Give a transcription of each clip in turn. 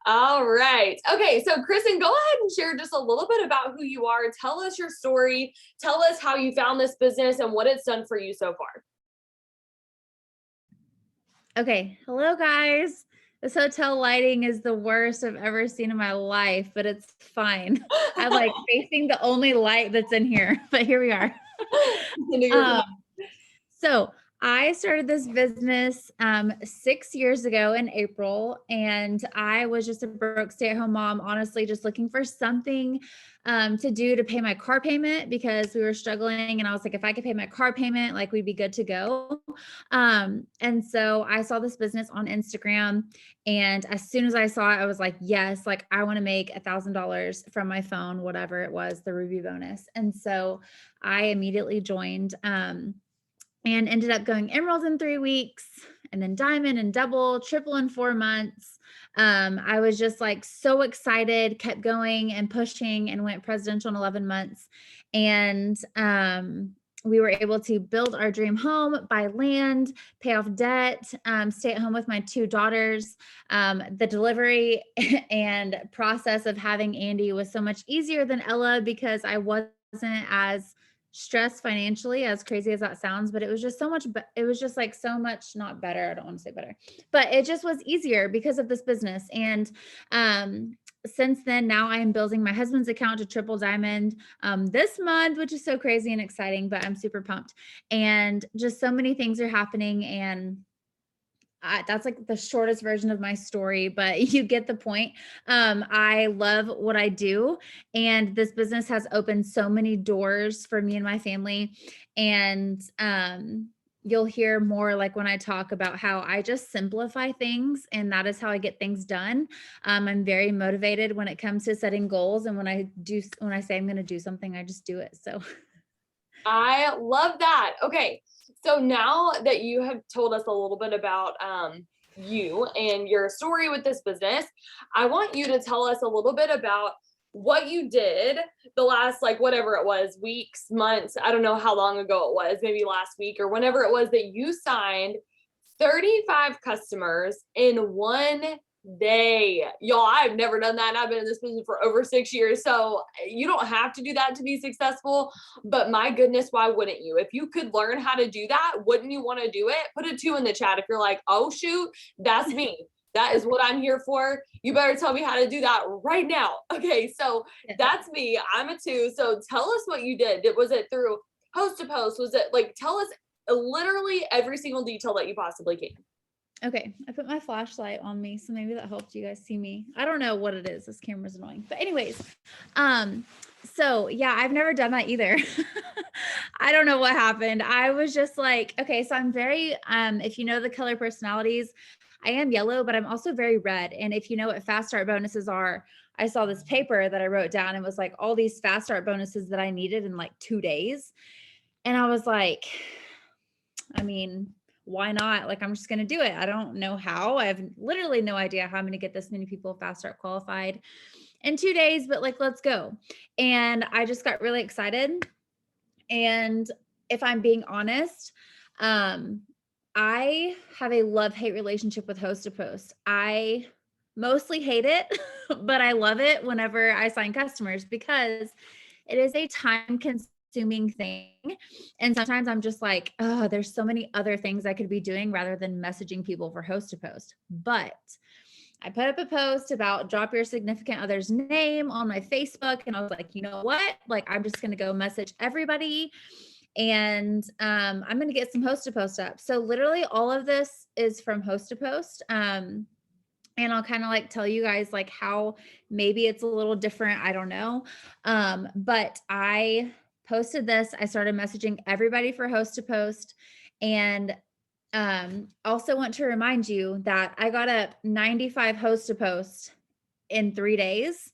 All right. Okay. So, Kristen, go ahead and share just a little bit about who you are. Tell us your story. Tell us how you found this business and what it's done for you so far. Okay. Hello, guys. This hotel lighting is the worst I've ever seen in my life, but it's fine. I'm like facing the only light that's in here, but here we are. You're Um, so I started this business 6 years ago in April, and I was just a broke stay-at-home mom, honestly, just looking for something to do to pay my car payment because we were struggling. And I was like, if I could pay my car payment, like we'd be good to go. And so I saw this business on Instagram, and as soon as I saw it, I was like, yes, like I want to make $1,000 from my phone, whatever it was, the review bonus. And so I immediately joined. And ended up going emerald in 3 weeks, and then diamond and double, triple in 4 months. I was just like so excited, kept going and pushing, and went presidential in 11 months. And we were able to build our dream home, buy land, pay off debt, stay at home with my 2 daughters. The delivery and process of having Andy was so much easier than Ella because I wasn't as stressed financially, as crazy as that sounds, but it was just so much, it was just like so much, not better. I don't want to say better, but it just was easier because of this business. And since then, now I am building my husband's account to triple diamond this month, which is so crazy and exciting, but I'm super pumped. And just so many things are happening. And that's like the shortest version of my story, but you get the point. I love what I do, and this business has opened so many doors for me and my family. And you'll hear more like when I talk about how I just simplify things, and that is how I get things done. I'm very motivated when it comes to setting goals, and when I say I'm going to do something, I just do it. So I love that. Okay. So now that you have told us a little bit about you and your story with this business, I want you to tell us a little bit about what you did the last, like, whatever it was, weeks, months. I don't know how long ago it was, maybe last week or whenever it was that you signed 35 customers in one day. Y'all, I've never done that. And I've been in this business for over 6 years. So you don't have to do that to be successful. But my goodness, why wouldn't you? If you could learn how to do that, wouldn't you want to do it? Put a 2 in the chat if you're like, oh, shoot, that's me. That is what I'm here for. You better tell me how to do that right now. Okay, so that's me. I'm a 2. So tell us what you did. Was it through host to post? Was it like, tell us literally every single detail that you possibly can. Okay, I put my flashlight on me, so maybe that helped you guys see me. I don't know what it is. This camera's annoying. But anyways, so yeah, I've never done that either. I don't know what happened. I was just like, okay, so I'm very if you know the color personalities, I am yellow, but I'm also very red. And if you know what fast start bonuses are, I saw this paper that I wrote down and was like all these fast start bonuses that I needed in like 2 days. And I was like, I mean, why not? Like, I'm just going to do it. I don't know how. I have literally no idea how I'm going to get this many people fast start qualified in 2 days, but like, let's go. And I just got really excited. And if I'm being honest, I have a love-hate relationship with host to post. I mostly hate it, but I love it whenever I sign customers because it is a time consuming thing. And sometimes I'm just like, oh, there's so many other things I could be doing rather than messaging people for host to post. But I put up a post about drop your significant other's name on my Facebook. And I was like, you know what? Like, I'm just going to go message everybody. And I'm going to get some host to post up. So literally all of this is from host to post. And I'll kind of like tell you guys like how maybe it's a little different. I don't know. But I posted this. I started messaging everybody for host to post. And also want to remind you that I got up 95 host to post in 3 days.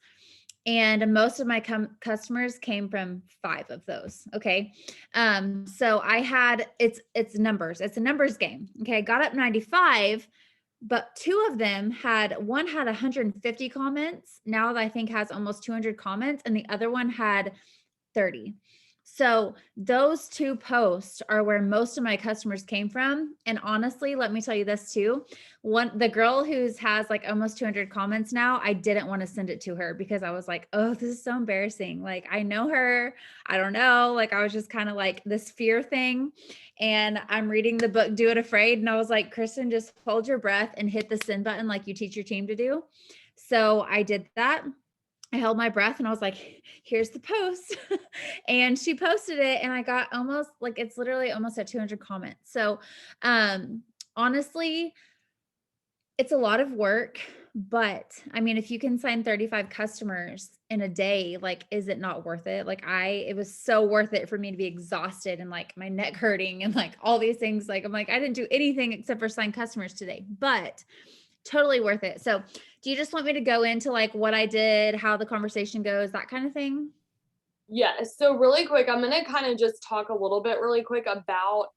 And most of my customers came from 5 of those. Okay. So I had, it's numbers. It's a numbers game. Okay. I got up 95, but 2 of them one had 150 comments. Now that I think has almost 200 comments, and the other one had 30. So those two posts are where most of my customers came from. And honestly, let me tell you this too. The girl who's has like almost 200 comments now, I didn't want to send it to her because I was like, oh, this is so embarrassing. Like I know her, I don't know. Like I was just kind of like this fear thing. And I'm reading the book, Do It Afraid. And I was like, Kristen, just hold your breath and hit the send button like you teach your team to do. So I did that. I held my breath and I was like, here's the post. And she posted it and I got almost like, it's literally almost at 200 comments. So, honestly, it's a lot of work, but I mean, if you can sign 35 customers in a day, like, is it not worth it? Like it was so worth it for me to be exhausted and like my neck hurting and like all these things. Like, I'm like, I didn't do anything except for sign customers today, but totally worth it. So do you just want me to go into like what I did, how the conversation goes, that kind of thing? Yes. So really quick, I'm gonna kind of just talk a little bit really quick about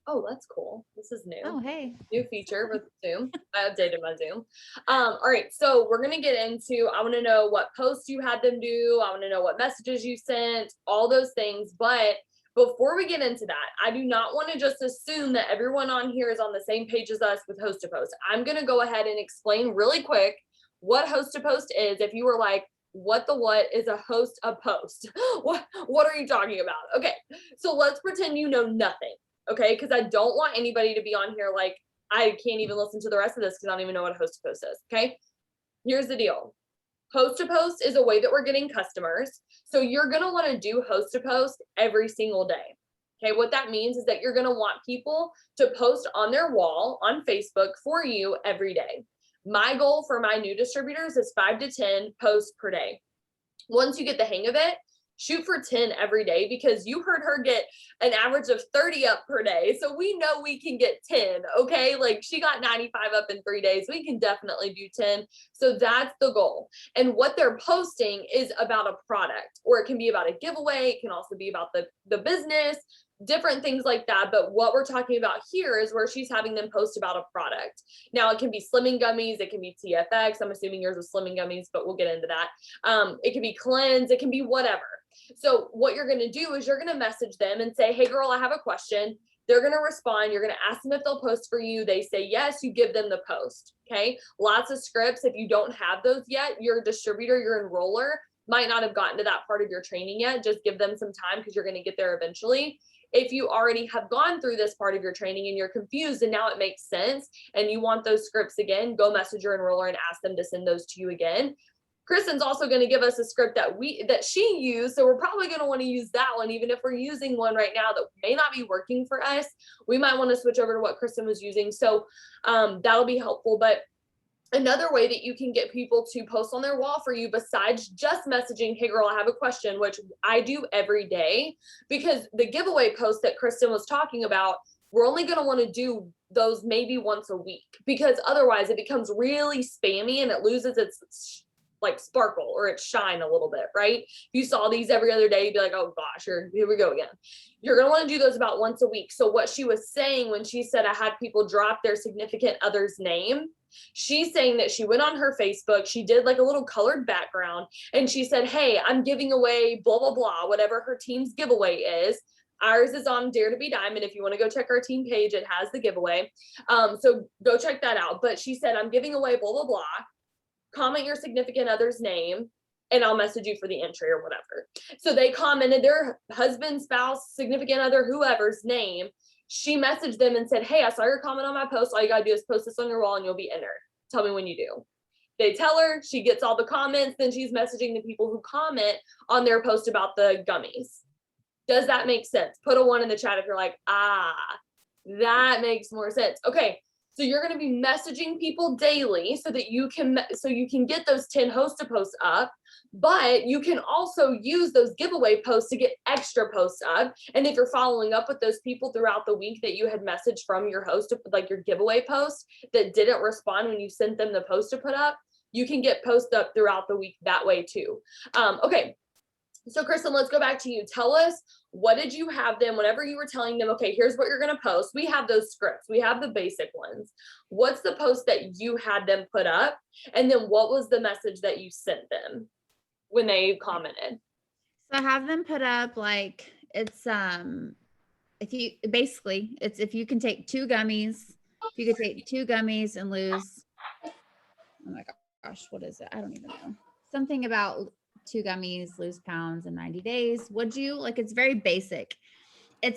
oh, that's cool. This is Oh, new. hey. New feature with Zoom. I updated my Zoom. All right, so we're gonna get into, I want to know what posts you had them do, I want to know what messages you sent, all those things. But before we get into that, I do not want to just assume that everyone on here is on the same page as us with host to post. I'm gonna go ahead and explain really quick what host to post is. If you were like, what is a host a post? What are you talking about? Okay, so let's pretend you know nothing. Okay, because I don't want anybody to be on here like, I can't even listen to the rest of this because I don't even know what a host to post is. Okay, here's the deal. Host to post is a way that we're getting customers. So you're going to want to do host to post every single day. Okay, what that means is that you're going to want people to post on their wall on Facebook for you every day. My goal for my new distributors is 5 to 10 posts per day. Once you get the hang of it, shoot for 10 every day, because you heard her get an average of 30 up per day. So we know we can get 10. Okay, like she got 95 up in 3 days. We can definitely do 10. So that's the goal. And what they're posting is about a product, or it can be about a giveaway. It can also be about the business, different things like that. But what we're talking about here is where she's having them post about a product. Now it can be slimming gummies, it can be TFX. I'm assuming yours was slimming gummies, but we'll get into that. It can be cleanse, it can be whatever. So what you're going to do is you're going to message them and say, hey girl, I have a question. They're going to respond. You're going to ask them if they'll post for you. They say yes, you give them the post. Okay, lots of scripts. If you don't have those yet, your distributor, your enroller might not have gotten to that part of your training yet. Just give them some time, because you're going to get there eventually. If you already have gone through this part of your training and you're confused and now it makes sense and you want those scripts again, go message your enroller and ask them to send those to you again. Kristen's also going to give us a script that she used. So we're probably going to want to use that one. Even if we're using one right now that may not be working for us, we might want to switch over to what Kristen was using. So that'll be helpful. But another way that you can get people to post on their wall for you, besides just messaging, hey girl, I have a question, which I do every day, because the giveaway post that Kristen was talking about, we're only going to want to do those maybe once a week, because otherwise it becomes really spammy and it loses its like sparkle or its shine a little bit, right? If you saw these every other day, you'd be like, oh gosh, here we go again. You're going to want to do those about once a week. So what she was saying when she said I had people drop their significant other's name, she's saying that she went on her Facebook, she did like a little colored background, and she said, hey, I'm giving away blah, blah, blah, whatever her team's giveaway is. Ours is on Dare to Be Diamond. If you want to go check our team page, it has the giveaway. So go check that out. But she said, I'm giving away blah, blah, blah. Comment your significant other's name and I'll message you for the entry or whatever. So they commented their husband, spouse, significant other, whoever's name. She messaged them and said, hey, I saw your comment on my post. All you got to do is post this on your wall and you'll be entered. Tell me when you do. They tell her, she gets all the comments. Then she's messaging the people who comment on their post about the gummies. Does that make sense? Put a 1 in the chat if you're like, that makes more sense. Okay. So you're going to be messaging people daily so that you can get those 10 host to posts up, but you can also use those giveaway posts to get extra posts up. And if you're following up with those people throughout the week that you had messaged from your host, like your giveaway post that didn't respond when you sent them the post to put up, you can get posts up throughout the week that way too. Okay. So Kristen, let's go back to you. Tell us, what did you have them, whenever you were telling them, okay, here's what you're going to post. We have those scripts. We have the basic ones. What's the post that you had them put up? And then what was the message that you sent them when they commented? I have them put up like it's if you basically it's if you can take two gummies, if you could take two gummies and lose, oh my gosh, what is it? I don't even know. Something about two gummies, lose pounds in 90 days. Would you? Like it's very basic.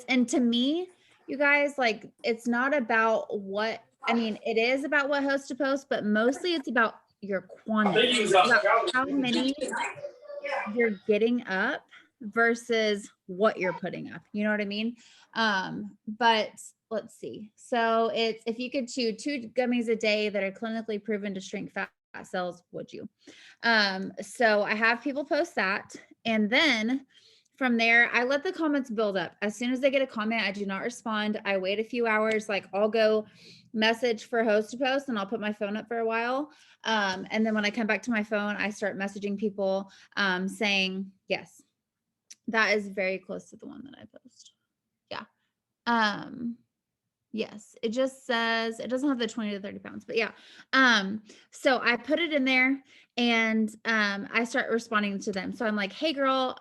And to me, you guys, like it's not about what I mean, it is about what host to post, but mostly it's about your quantity, about how many you're getting up versus what you're putting up. You know what I mean? But let's see. So it's if you could chew two gummies a day that are clinically proven to shrink fat cells, would you? So I have people post that. And then from there, I let the comments build up. As soon as they get a comment, I do not respond. I wait a few hours, like I'll go message for host to post and I'll put my phone up for a while. And then when I come back to my phone, I start messaging people saying, yes, that is very close to the one that I post. Yeah. Yes, it just says it doesn't have the 20 to 30 pounds, but yeah. So I put it in there and I start responding to them. So I'm like, hey girl,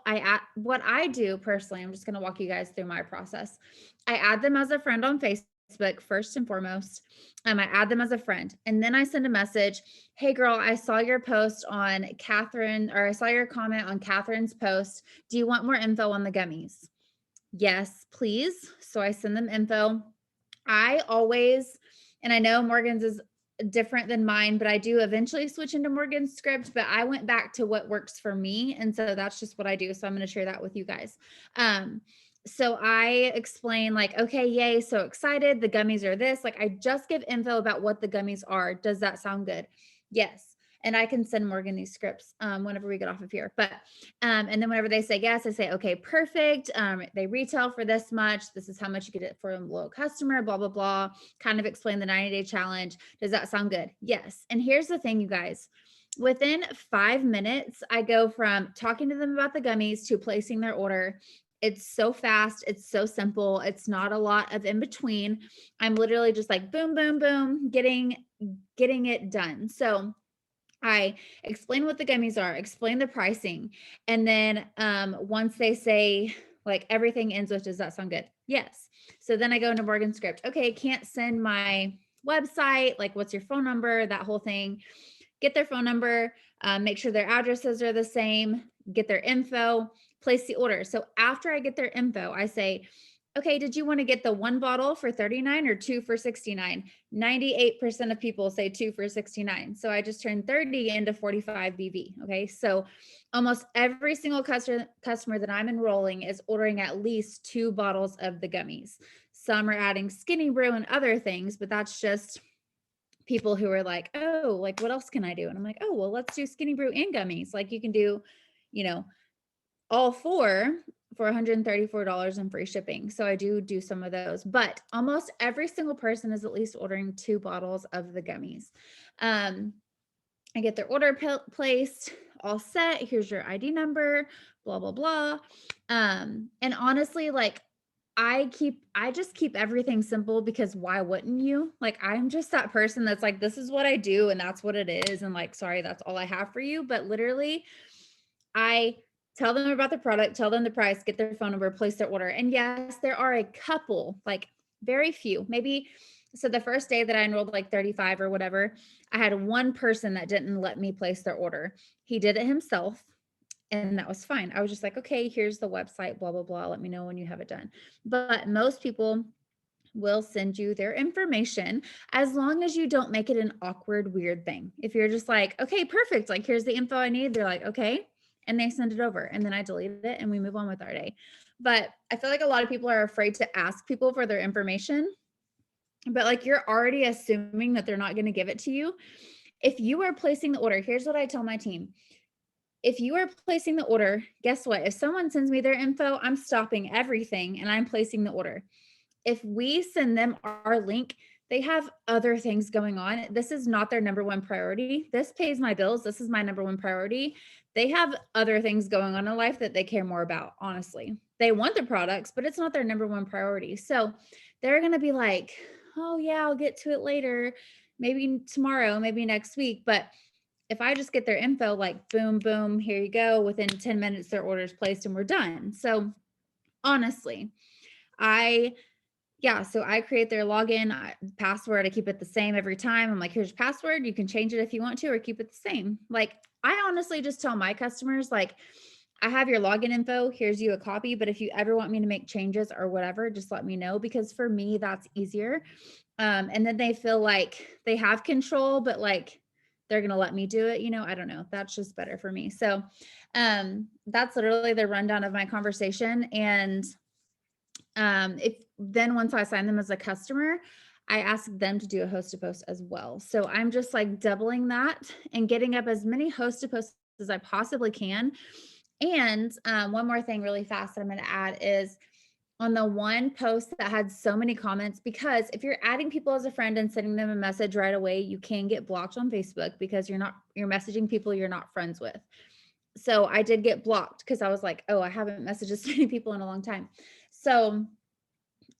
what I do personally, I'm just gonna walk you guys through my process. I add them as a friend on Facebook first and foremost. I add them as a friend and then I send a message. Hey girl, I saw your post on Catherine, or I saw your comment on Catherine's post. Do you want more info on the gummies? Yes, please. So I send them info. I always, and I know Morgan's is different than mine, but I do eventually switch into Morgan's script, but I went back to what works for me. And so that's just what I do. So I'm going to share that with you guys. So I explain like, okay, yay, so excited. The gummies are this. Like I just give info about what the gummies are. Does that sound good? Yes. And I can send Morgan these scripts whenever we get off of here. But and then whenever they say yes, I say, okay, perfect. They retail for this much. This is how much you get it for a loyal customer, blah, blah, blah. Kind of explain the 90-day challenge. Does that sound good? Yes. And here's the thing, you guys. Within 5 minutes, I go from talking to them about the gummies to placing their order. It's so fast. It's so simple. It's not a lot of in between. I'm literally just like boom, boom, boom, getting it done. So I explain what the gummies are, explain the pricing. And then once they say like everything ends with, does that sound good? Yes. So then I go into Morgan's script. Okay, can't send my website. Like what's your phone number? That whole thing. Get their phone number, make sure their addresses are the same, get their info, place the order. So after I get their info, I say, okay, did you want to get the one bottle for 39 or two for 69? 98% of people say two for 69. So I just turned 30 into 45 BV. Okay. So almost every single customer that I'm enrolling is ordering at least 2 bottles of the gummies. Some are adding skinny brew and other things, but that's just people who are like, oh, like what else can I do? And I'm like, oh, well, let's do skinny brew and gummies. Like you can do, all four for $134 and free shipping. So I do some of those, but almost every single person is at least ordering 2 bottles of the gummies. I get their order placed, all set. Here's your ID number, blah, blah, blah. And honestly, like I just keep everything simple because why wouldn't you? Like, I'm just that person that's like, this is what I do and that's what it is. And like, sorry, that's all I have for you. But literally, I tell them about the product, tell them the price, get their phone number, place their order. And yes, there are a couple, like very few, maybe. So the first day that I enrolled like 35 or whatever, I had one person that didn't let me place their order. He did it himself. And that was fine. I was just like, okay, here's the website, blah, blah, blah. Let me know when you have it done. But most people will send you their information as long as you don't make it an awkward, weird thing. If you're just like, okay, perfect. Like, here's the info I need. They're like, okay. And they send it over. And then I delete it and we move on with our day. But I feel like a lot of people are afraid to ask people for their information. But like, you're already assuming that they're not going to give it to you. If you are placing the order, here's what I tell my team. If you are placing the order, guess what? If someone sends me their info, I'm stopping everything and I'm placing the order. If we send them our link, they have other things going on. This is not their number one priority. This pays my bills. This is my number one priority. They have other things going on in life that they care more about, honestly. They want the products, but it's not their number one priority. So they're going to be like, oh yeah, I'll get to it later. Maybe tomorrow, maybe next week. But if I just get their info, like boom, boom, here you go, within 10 minutes, their order's placed and we're done. So honestly, so I create their login password. I keep it the same every time. I'm like, here's your password. You can change it if you want to, or keep it the same. Like, I honestly just tell my customers, like, I have your login info. Here's you a copy. But if you ever want me to make changes or whatever, just let me know, because for me, that's easier. And then they feel like they have control, but like they're going to let me do it. I don't know. That's just better for me. So that's literally the rundown of my conversation. And if then once I sign them as a customer, I ask them to do a host to post as well. So I'm just like doubling that and getting up as many host to posts as I possibly can. And one more thing really fast that I'm going to add is on the one post that had so many comments, because if you're adding people as a friend and sending them a message right away, you can get blocked on Facebook because you're messaging people you're not friends with. So I did get blocked because I was like, oh, I haven't messaged this many people in a long time. So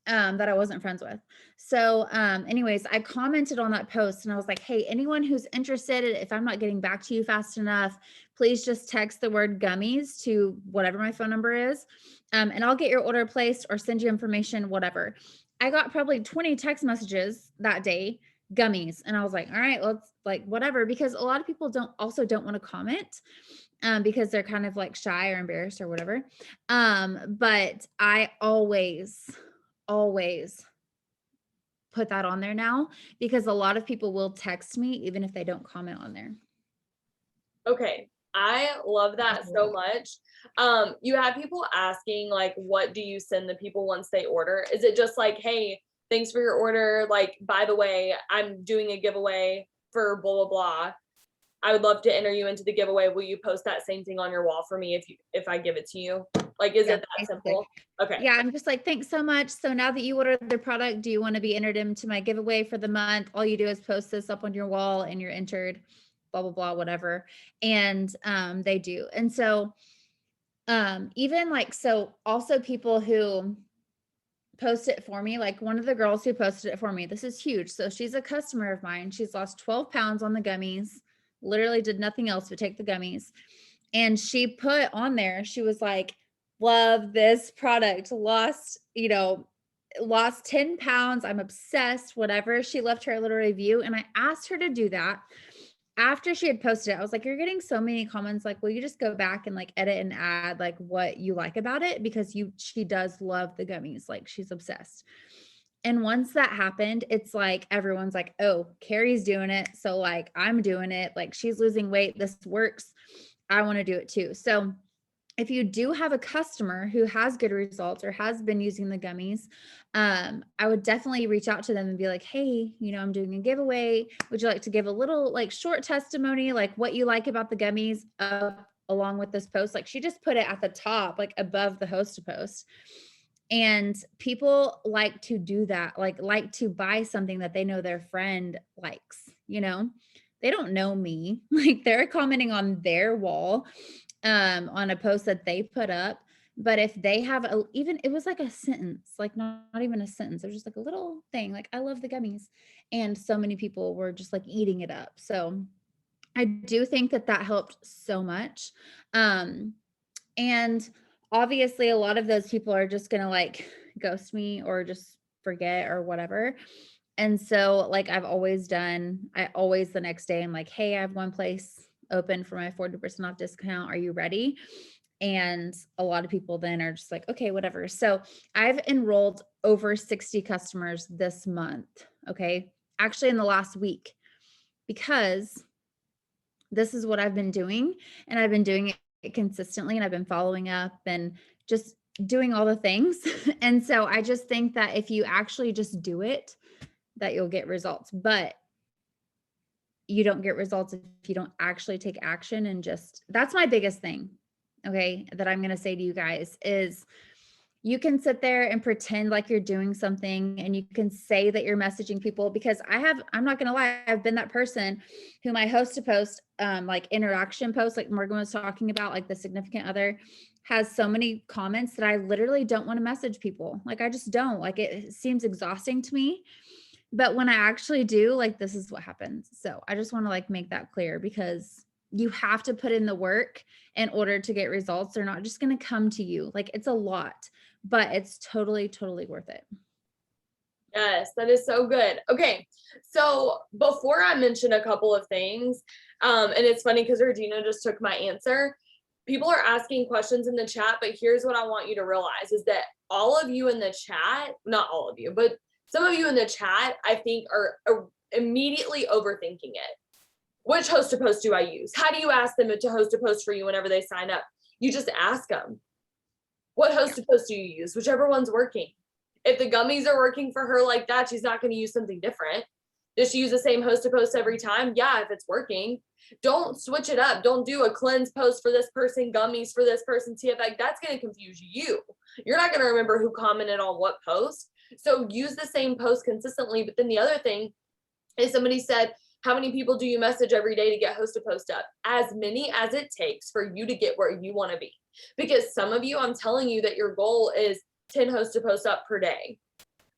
that I wasn't friends with. So anyways, I commented on that post and I was like, hey, anyone who's interested, if I'm not getting back to you fast enough, please just text the word gummies to whatever my phone number is. And I'll get your order placed or send you information, whatever. I got probably 20 text messages that day, gummies. And I was like, all right, let's like whatever, because a lot of people don't want to comment because they're kind of like shy or embarrassed or whatever. But I always put that on there now, because a lot of people will text me even if they don't comment on there. Okay. I love that so much. You have people asking, like, what do you send the people once they order? Is it just like, hey, thanks for your order. Like, by the way, I'm doing a giveaway for blah, blah, blah. I would love to enter you into the giveaway. Will you post that same thing on your wall for me if I give it to you? Like, is Yeah, it that basically. simple? Okay. Yeah, I'm just like, thanks so much. So now that you ordered the product, do you want to be entered into my giveaway for the month? All you do is post this up on your wall and you're entered, blah, blah, blah, whatever. And they do. And so even like, so also people who post it for me, like one of the girls who posted it for me, this is huge. So she's a customer of mine. She's lost 12 pounds on the gummies, literally did nothing else but take the gummies. And she put on there, she was like, love this product, lost 10 pounds. I'm obsessed, whatever. She left her little review. And I asked her to do that after she had posted it. I was like, you're getting so many comments. Like, will you just go back and like edit and add like what you like about it? Because she does love the gummies. Like, she's obsessed. And once that happened, it's like, everyone's like, oh, Carrie's doing it. So like, I'm doing it. Like, she's losing weight. This works. I want to do it too. So if you do have a customer who has good results or has been using the gummies, I would definitely reach out to them and be like, hey, I'm doing a giveaway. Would you like to give a little like short testimony, like what you like about the gummies along with this post? Like, she just put it at the top, like above the host to post. And people like to do that, like to buy something that they know their friend likes, they don't know me. Like, they're commenting on their wall on a post that they put up. But if they have even it was like a sentence, like not even a sentence, it was just like a little thing, like, I love the gummies. And so many people were just like eating it up. So I do think that helped so much. And obviously a lot of those people are just going to like ghost me or just forget or whatever. And so like I always the next day, I'm like, hey, I have one place open for my 40% off discount. Are you ready? And a lot of people then are just like, okay, whatever. So I've enrolled over 60 customers this month. Okay. Actually in the last week, because this is what I've been doing, and I've been doing it consistently, and I've been following up and just doing all the things. And so I just think that if you actually just do it, that you'll get results. But you don't get results if you don't actually take action. And just, that's my biggest thing, okay, that I'm going to say to you guys is, you can sit there and pretend like you're doing something, and you can say that you're messaging people, because I'm not going to lie, I've been that person who my host to post, like interaction posts, like Morgan was talking about, like the significant other has so many comments that I literally don't want to message people. Like, I just don't, like, it seems exhausting to me, But when I actually do, like, this is what happens. So I just want to like make that clear, because you have to put in the work in order to get results. They're not just going to come to you. Like, it's a lot, but it's totally, totally worth it. Yes, that is so good. Okay, so before I mention a couple of things, and it's funny because Regina just took my answer. People are asking questions in the chat, but here's what I want you to realize is that all of you in the chat, not all of you, but some of you in the chat, I think are immediately overthinking it. Which host to post do I use? How do you ask them to host a post for you whenever they sign up? You just ask them. What host to post do you use? Whichever one's working. If the gummies are working for her like that, she's not going to use something different. Does she use the same host to post every time? Yeah, if it's working. Don't switch it up. Don't do a cleanse post for this person, gummies for this person, TFX. That's going to confuse you. You're not going to remember who commented on what post. So use the same post consistently. But then the other thing is, somebody said, how many people do you message every day to get host to post up? As many as it takes for you to get where you want to be. Because some of you, I'm telling you that your goal is 10 hosts to post up per day.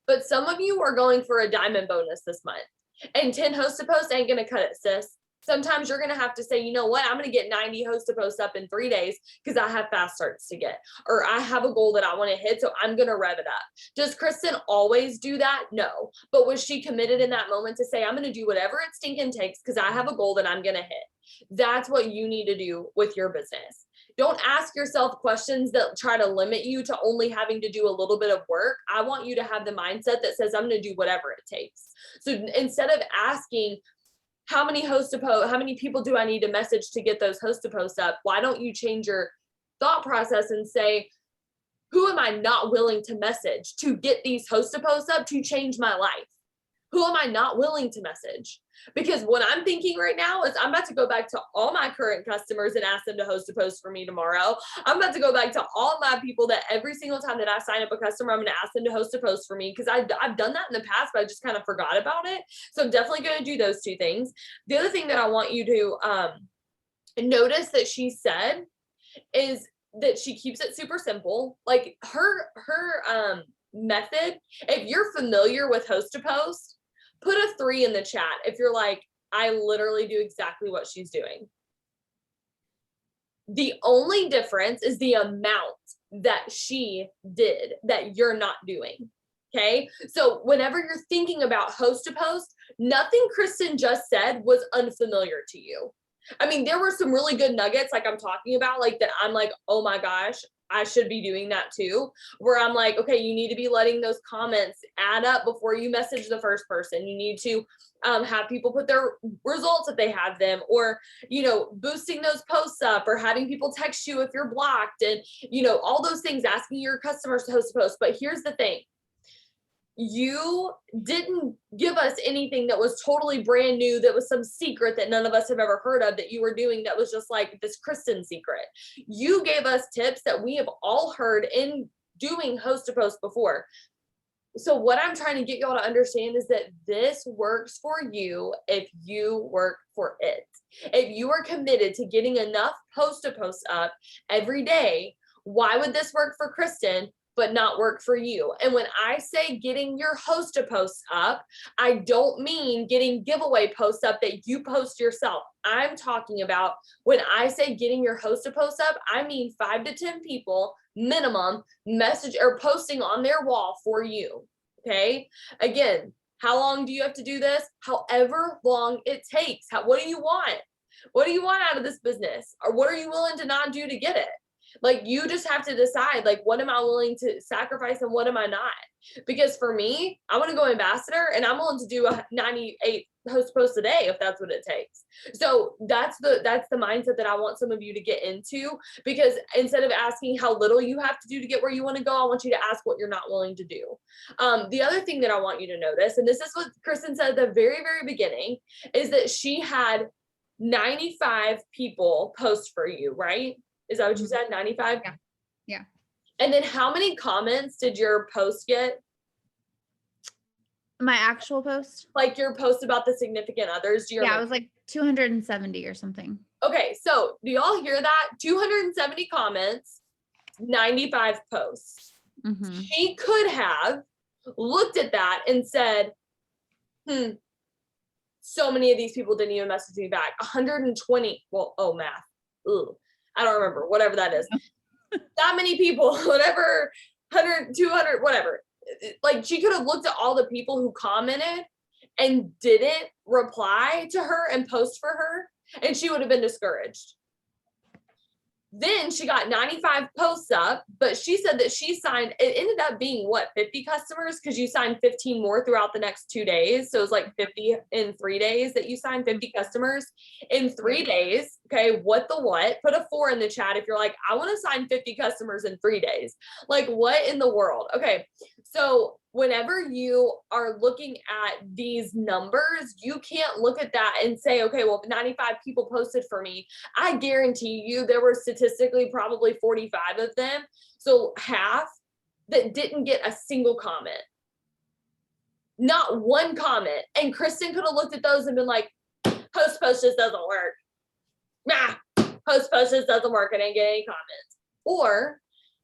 But some of you are going for a diamond bonus this month. And 10 hosts to post ain't going to cut it, sis. Sometimes you're going to have to say, you know what, I'm going to get 90 hosts to post up in 3 days because I have fast starts to get, or I have a goal that I want to hit. So I'm going to rev it up. Does Kristen always do that? No. But was she committed in that moment to say, I'm going to do whatever it stinking takes because I have a goal that I'm going to hit? That's what you need to do with your business. Don't ask yourself questions that try to limit you to only having to do a little bit of work. I want you to have the mindset that says, I'm going to do whatever it takes. So instead of asking, how many hosts to post, how many people do I need to message to get those hosts to post up? Why don't you change your thought process and say, who am I not willing to message to get these hosts to post up to change my life? Who am I not willing to message? Because what I'm thinking right now is I'm about to go back to all my current customers and ask them to host a post for me tomorrow. I'm about to go back to all my people that every single time that I sign up a customer, I'm going to ask them to host a post for me, because I've done that in the past, but I just kind of forgot about it. So I'm definitely going to do those two things. The other thing that I want you to notice that she said is that she keeps it super simple. Like her method, if you're familiar with host to post, put a 3 in the chat if you're like, I literally do exactly what she's doing. The only difference is the amount that she did that you're not doing. Okay. So whenever you're thinking about host to post, nothing Kristen just said was unfamiliar to you. I mean, there were some really good nuggets like I'm talking about, like that I'm like, oh my gosh, I should be doing that too, where I'm like, okay, you need to be letting those comments add up before you message the first person. You need to have people put their results if they have them, or, you know, boosting those posts up, or having people text you if you're blocked, and, you know, all those things, asking your customers to host a post. But here's the thing. You didn't give us anything that was totally brand new, that was some secret that none of us have ever heard of that you were doing, that was just like this Kristen secret. You gave us tips that we have all heard in doing host to post before. So what I'm trying to get y'all to understand is that this works for you if you work for it. If you are committed to getting enough host to post up every day, why would this work for Kristen but not work for you? And when I say getting your host to post up, I don't mean getting giveaway posts up that you post yourself. I'm talking about, when I say getting your host to post up, I mean 5 to 10 people minimum message or posting on their wall for you. Okay. Again, how long do you have to do this? However long it takes. What do you want? What do you want out of this business? Or what are you willing to not do to get it? Like, you just have to decide, like, what am I willing to sacrifice and what am I not? Because for me, I want to go ambassador, and I'm willing to do a 98 host posts a day if that's what it takes. So that's the mindset that I want some of you to get into, because instead of asking how little you have to do to get where you want to go, I want you to ask what you're not willing to do. The other thing that I want you to notice, and this is what Kristen said at the very, very beginning, is that she had 95 people post for you, right? Is that what you said? 95? Yeah. Yeah. And then how many comments did your post get? My actual post? Like your post about the significant others? Do you remember? Yeah, it was like 270 or something. Okay, so do y'all hear that? 270 comments, 95 posts. Mm-hmm. She could have looked at that and said, So many of these people didn't even message me back. 120. Well, oh, math. Ugh. I don't remember, whatever that is. That many people, whatever, 100, 200, whatever. Like, she could have looked at all the people who commented and didn't reply to her and post for her, and she would have been discouraged. Then she got 95 posts up, but she said that she signed, it ended up being what, 50 customers? Because you signed 15 more throughout the next 2 days. So it was like 50 in 3 days that you signed 50 customers in 3 days. Okay, what the what? Put a 4 in the chat if you're like, I want to sign 50 customers in 3 days. Like, what in the world? Okay, so whenever you are looking at these numbers, you can't look at that and say, okay, well, if 95 people posted for me, I guarantee you there were statistically probably 45 of them, so half, that didn't get a single comment. Not one comment. And Kristen could have looked at those and been like, post just doesn't work. Nah, post just doesn't work. I didn't get any comments. Or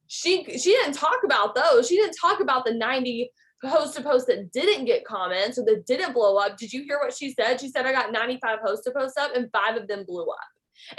she didn't talk about those. She didn't talk about the 90 post to post that didn't get comments or that didn't blow up. Did you hear what she said? She said, I got 95 post to post up and 5 of them blew up.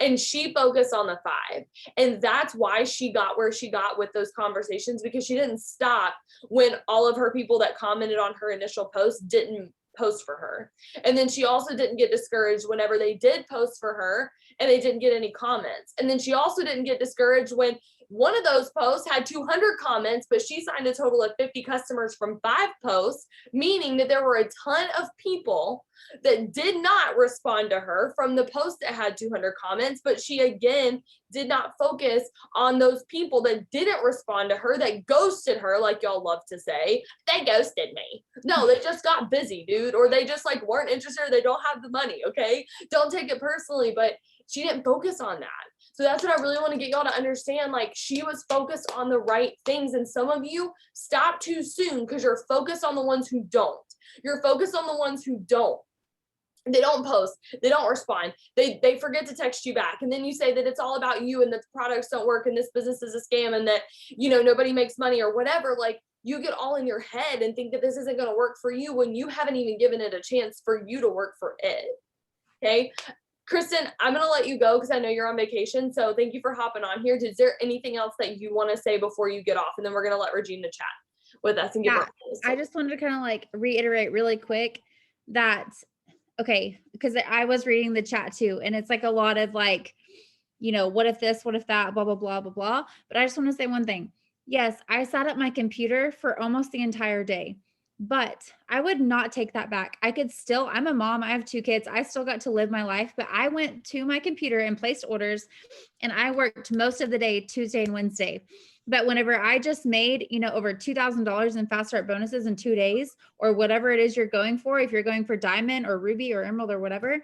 And she focused on the 5. And that's why she got where she got with those conversations, because she didn't stop when all of her people that commented on her initial post didn't post for her. And then she also didn't get discouraged whenever they did post for her and they didn't get any comments. And then she also didn't get discouraged when one of those posts had 200 comments, but she signed a total of 50 customers from 5 posts, meaning that there were a ton of people that did not respond to her from the post that had 200 comments, but she again did not focus on those people that didn't respond to her, that ghosted her, like y'all love to say. They ghosted me. No, they just got busy, dude, or they just like weren't interested, or they don't have the money, okay? Don't take it personally, but she didn't focus on that. So that's what I really want to get y'all to understand. Like, she was focused on the right things. And some of you stop too soon because you're focused on the ones who don't. You're focused on the ones who don't. They don't post, they don't respond, they forget to text you back. And then you say that it's all about you and that the products don't work and this business is a scam and that, you know, nobody makes money or whatever. Like, you get all in your head and think that this isn't going to work for you when you haven't even given it a chance for you to work for it. Okay. Kristen, I'm going to let you go because I know you're on vacation. So thank you for hopping on here. Is there anything else that you want to say before you get off? And then we're going to let Regina chat with us and give her. I just wanted to kind of like reiterate really quick that, okay, because I was reading the chat too, and it's like a lot of like, you know, what if this, what if that, blah, blah, blah, blah, blah. But I just want to say one thing. Yes, I sat at my computer for almost the entire day. But I would not take that back. I could still, I'm a mom, I have 2 kids. I still got to live my life, but I went to my computer and placed orders and I worked most of the day, Tuesday and Wednesday. But whenever I just made, you know, over $2,000 in fast start bonuses in 2 days, or whatever it is you're going for, if you're going for diamond or ruby or emerald or whatever,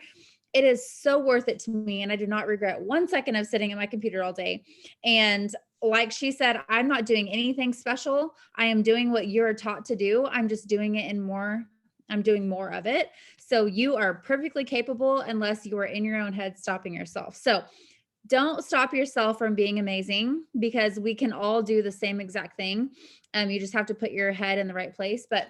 it is so worth it to me. And I do not regret 1 second of sitting at my computer all day. And like she said, I'm not doing anything special. I am doing what you're taught to do. I'm just doing it in more. I'm doing more of it. So you are perfectly capable unless you are in your own head stopping yourself. So don't stop yourself from being amazing, because we can all do the same exact thing. You just have to put your head in the right place. But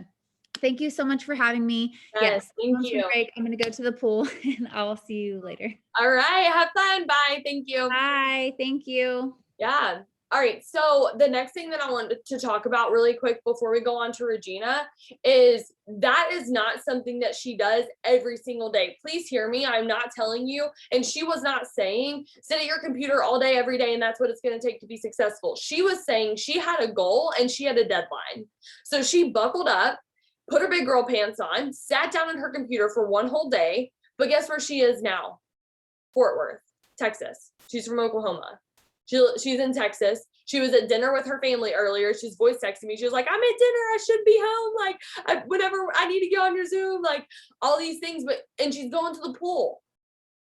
thank you so much for having me. Yes, thank you. Break. I'm going to go to the pool and I'll see you later. All right. Have fun. Bye. Thank you. Bye. Thank you. Yeah. All right. So the next thing that I wanted to talk about really quick before we go on to Regina is that is not something that she does every single day. Please hear me. I'm not telling you. And she was not saying sit at your computer all day, every day, and that's what it's going to take to be successful. She was saying she had a goal and she had a deadline. So she buckled up, put her big girl pants on, sat down at her computer for 1 whole day. But guess where she is now? Fort Worth, Texas. She's from Oklahoma. She's in Texas. She was at dinner with her family earlier. She's voice texting me. She was like, I'm at dinner. I should be home. Like, whenever I need to get on your Zoom, like all these things. And she's going to the pool.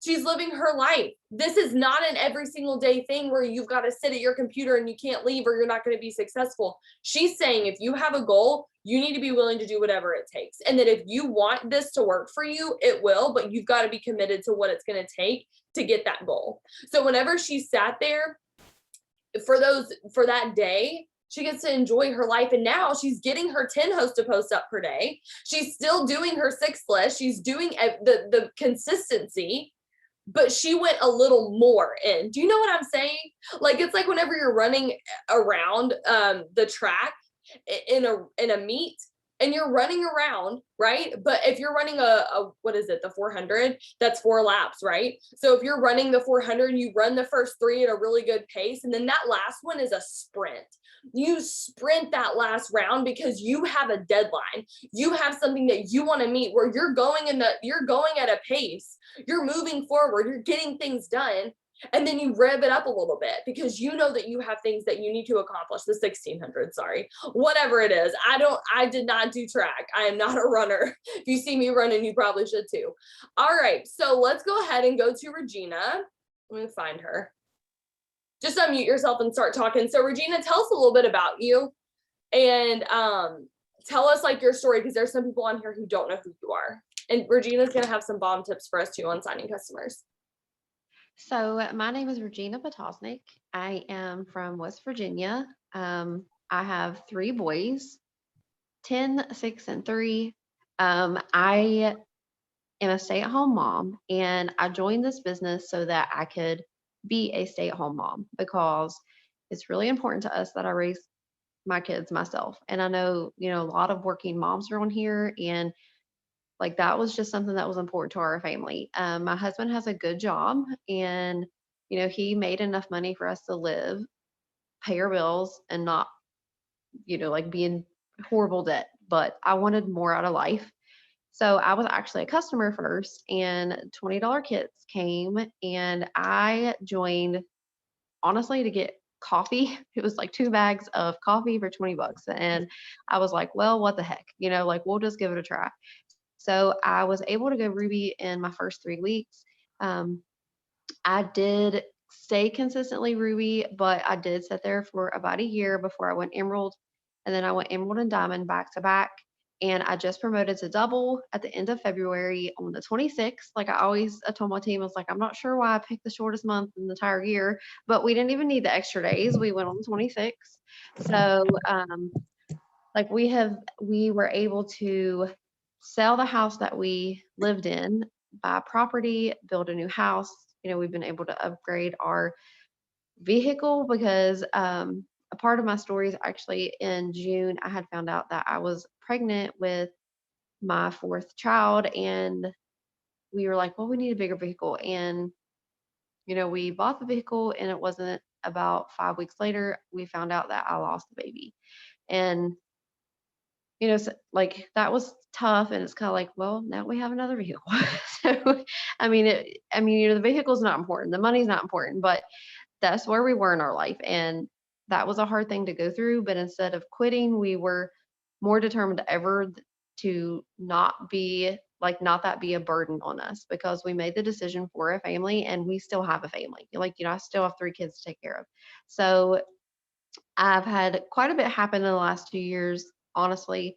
She's living her life. This is not an every single day thing where you've got to sit at your computer and you can't leave or you're not going to be successful. She's saying if you have a goal, you need to be willing to do whatever it takes. And that if you want this to work for you, it will, but you've got to be committed to what it's going to take to get that goal. So whenever she sat there for that day, She gets to enjoy her life. And now she's getting her 10 host to post up per day. She's still doing her 6 list. She's doing the consistency, but she went a little more in. Do you know what I'm saying? Like, it's like whenever you're running around the track in a meet, and you're running around, right? But if you're running a what is it, the 400, that's 4 laps, right? So if you're running the 400, you run the first 3 at a really good pace, and then that last one is a sprint. You sprint that last round because you have a deadline. You have something that you want to meet, where you're going at a pace, you're moving forward, you're getting things done. And then you rev it up a little bit because you know that you have things that you need to accomplish. The 1600, sorry, whatever it is. I did not do track. I am not a runner. If you see me running, you probably should too. All right, so let's go ahead and go to Regina. Let me find her. Just unmute yourself and start talking. So Regina, tell us a little bit about you, and tell us like your story, because there's some people on here who don't know who you are. And Regina's gonna have some bomb tips for us too on signing customers. So my name is Regina Potosnik. I am from West Virginia. I have 3 boys, 10, 6, and 3. I am a stay-at-home mom, and I joined this business so that I could be a stay-at-home mom, because it's really important to us that I raise my kids myself. And I know, a lot of working moms are on here, and like that was just something that was important to our family. My husband has a good job, and he made enough money for us to live, pay our bills, and not like be in horrible debt. But I wanted more out of life, so I was actually a customer first, and $20 kits came, and I joined honestly to get coffee. It was like 2 bags of coffee for $20, and I was like, well, what the heck, like we'll just give it a try. So I was able to go Ruby in my first 3 weeks. I did stay consistently Ruby, but I did sit there for about a year before I went Emerald. And then I went Emerald and Diamond back to back. And I just promoted to double at the end of February on the 26th. Like I told my team, I was like, I'm not sure why I picked the shortest month in the entire year, but we didn't even need the extra days. We went on the 26th. So, like we were able to sell the house that we lived in, buy property, build a new house. We've been able to upgrade our vehicle, because a part of my story is actually in June, I had found out that I was pregnant with my 4th child, and we were like, well, we need a bigger vehicle. And, we bought the vehicle, and it wasn't about 5 weeks later, we found out that I lost the baby. And so, like that was tough, and it's kind of like, well, now we have another vehicle. So, the vehicle's not important, the money's not important, but that's where we were in our life, and that was a hard thing to go through. But instead of quitting, we were more determined than ever to not that be a burden on us, because we made the decision for a family, and we still have a family. I still have 3 kids to take care of. So I've had quite a bit happen in the last 2 years. Honestly,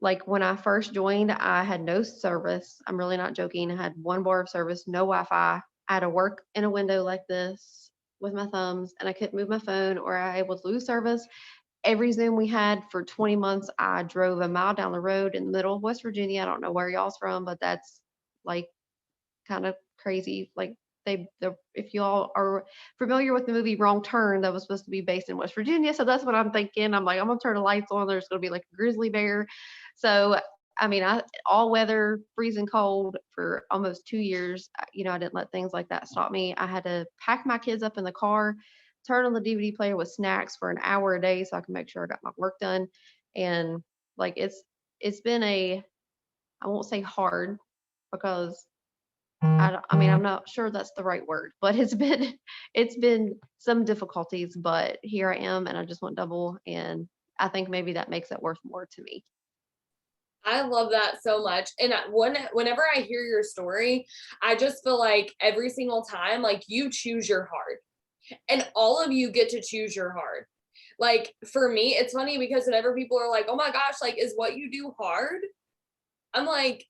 like when I first joined, I had no service. I'm really not joking. I had 1 bar of service, no Wi-Fi. I had to work in a window like this with my thumbs, and I couldn't move my phone, or I was able to lose service. Every Zoom we had for 20 months, I drove a mile down the road in the middle of West Virginia. I don't know where y'all's from, but that's like kind of crazy. Like if y'all are familiar with the movie Wrong Turn, that was supposed to be based in West Virginia. So that's what I'm thinking. I'm like, I'm gonna turn the lights on, there's gonna be like a grizzly bear. So I all weather, freezing cold for almost 2 years. I didn't let things like that stop me. I had to pack my kids up in the car, turn on the DVD player with snacks for an hour a day so I can make sure I got my work done. And like it's been I won't say hard, because I'm not sure that's the right word, but it's been some difficulties, but here I am, and I just went double, and I think maybe that makes it worth more to me. I love that so much. And whenever I hear your story, I just feel like every single time, like you choose your hard, and all of you get to choose your hard. Like for me, it's funny because whenever people are like, oh my gosh, like, is what you do hard? I'm like,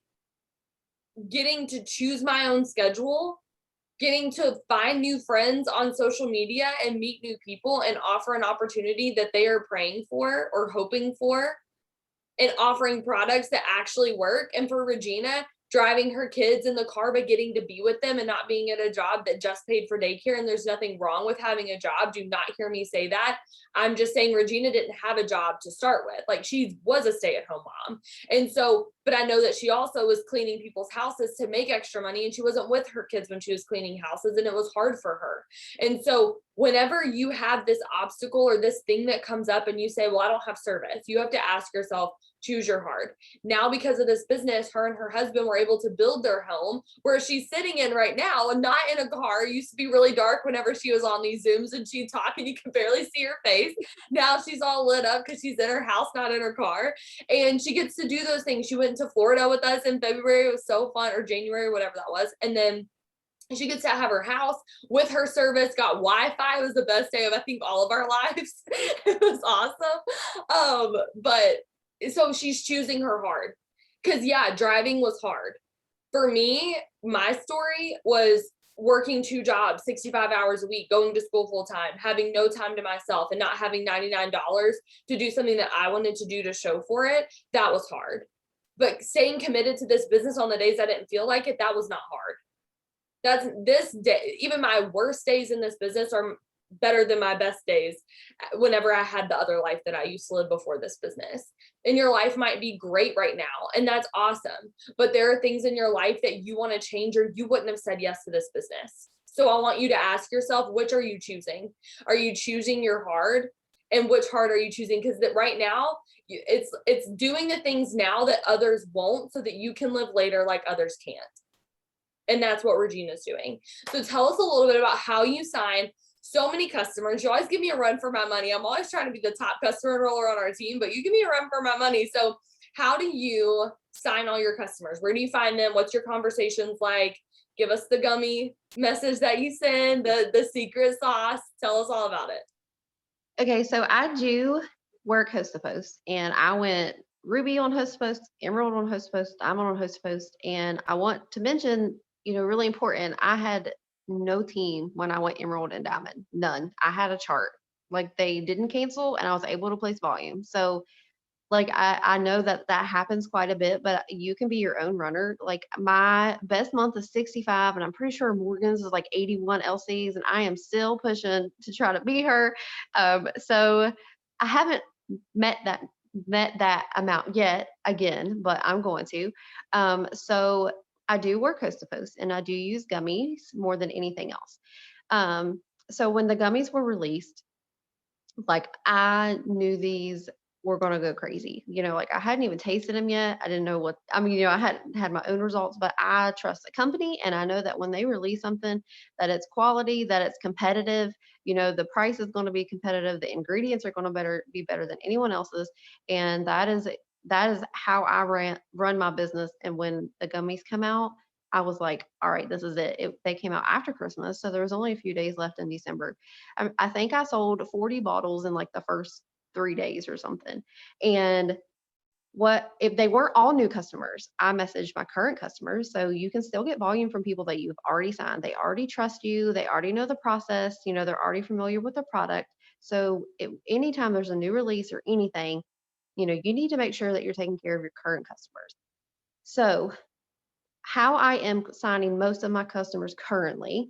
getting to choose my own schedule getting to find new friends on social media and meet new people and offer an opportunity that they are praying for or hoping for, and offering products that actually work. And for Regina, driving her kids in the car, but getting to be with them and not being at a job that just paid for daycare. And there's nothing wrong with having a job. Do not hear me say that. I'm just saying Regina didn't have a job to start with. Like, she was a stay-at-home mom. And so, but I know that she also was cleaning people's houses to make extra money, and she wasn't with her kids when she was cleaning houses, and it was hard for her. And so whenever you have this obstacle or this thing that comes up and you say, well, I don't have service, you have to ask yourself, choose your heart. Now, because of this business, her and her husband were able to build their home where she's sitting in right now, and not in a car. It used to be really dark whenever she was on these Zooms and she'd talk and you could barely see her face. Now she's all lit up because she's in her house, not in her car. And she gets to do those things. She went to Florida with us in February. It was so fun, or January, whatever that was. And then she gets to have her house with her service, got Wi-Fi. It was the best day of, I think, all of our lives. It was awesome. But so she's choosing her heart. Because yeah, driving was hard. For me, my story was working 2 jobs, 65 hours a week, going to school full time, having no time to myself, and not having $99 to do something that I wanted to do to show for it. That was hard. But staying committed to this business on the days I didn't feel like it, that was not hard. That's this day. Even my worst days in this business are better than my best days whenever I had the other life that I used to live before this business. And your life might be great right now, and that's awesome. But there are things in your life that you want to change, or you wouldn't have said yes to this business. So I want you to ask yourself, which are you choosing? Are you choosing your heart? And which heart are you choosing? Because that right now, it's doing the things now that others won't, so that you can live later like others can't. And that's what Regina's doing. So tell us a little bit about how you sign so many customers. You always give me a run for my money. I'm always trying to be the top customer enroller on our team, but you give me a run for my money. So how do you sign all your customers? Where do you find them? What's your conversations like? Give us the gummy message that you send, the secret sauce. Tell us all about it. Okay, so I do work host to post, and I went Ruby on host to post, Emerald on host to post, Diamond on host to post, and I want to mention, really important, I had no team when I went Emerald and Diamond, none. I had a chart, like they didn't cancel, and I was able to place volume. So like I know that happens quite a bit, but you can be your own runner. Like my best month is 65, and I'm pretty sure Morgan's is like 81 LCs, and I am still pushing to try to beat her. So I haven't met that amount yet again, but I'm going to. So I do work host to post, and I do use gummies more than anything else. So when the gummies were released, like I knew these were going to go crazy. Like I hadn't even tasted them yet. I didn't know what, I hadn't had my own results, but I trust the company, and I know that when they release something, that it's quality, that it's competitive, the price is going to be competitive. The ingredients are going to be better than anyone else's. And that is how I run my business. And when the gummies come out, I was like, all right, this is it. They came out after Christmas, so there was only a few days left in December. I think I sold 40 bottles in like the first 3 days or something. And what if they weren't all new customers? I messaged my current customers, so you can still get volume from people that you've already signed. They already trust you. They already know the process. They're already familiar with the product. So anytime there's a new release or anything, you need to make sure that you're taking care of your current customers. So how I am signing most of my customers currently